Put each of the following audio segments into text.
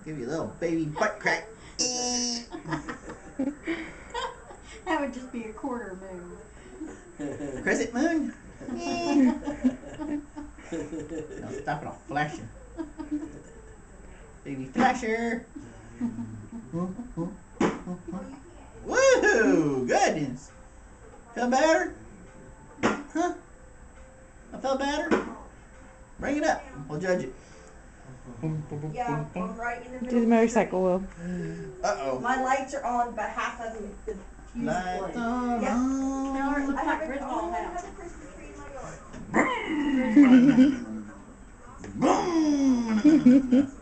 Give you a little baby butt crack. That would just be a quarter moon. Crescent moon? No, stop it, I'll flash you. Baby flasher. Woohoo! Goodness. Feel better? Huh? I felt better? Bring it up. We'll judge it. Yeah, I'm right in the middle. Do the motorcycle wheel. Uh-oh. My lights are on, but half of the fuse Lights blown. are Yeah. on. Now it looks I like have Ridge a Ball I House. have a Christmas tree in my yard. Boom!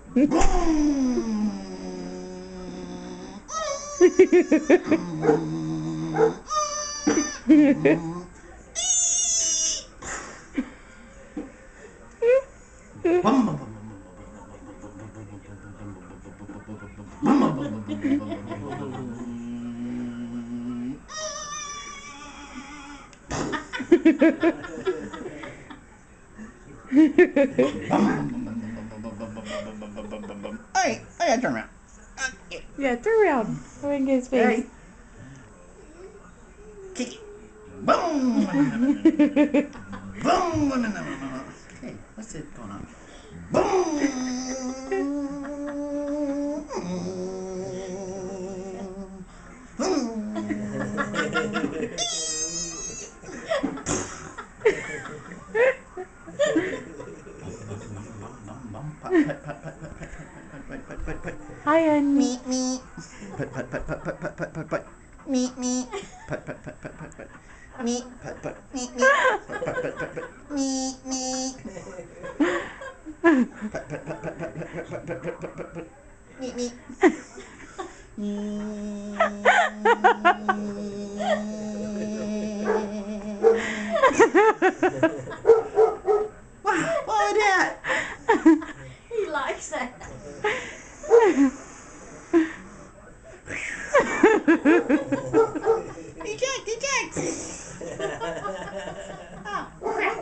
Hey, turn around. Yeah, turn around. So we can get his face. Hey. Kick it. Boom! Boom! Okay, what's it going on? Boom! Hi, honey. Meet me. Put. Meet me. Put. Meet. Put. Meet me. Put. Meet me. Put. Meet me. What was that? He likes that. Eject! Oh, crap.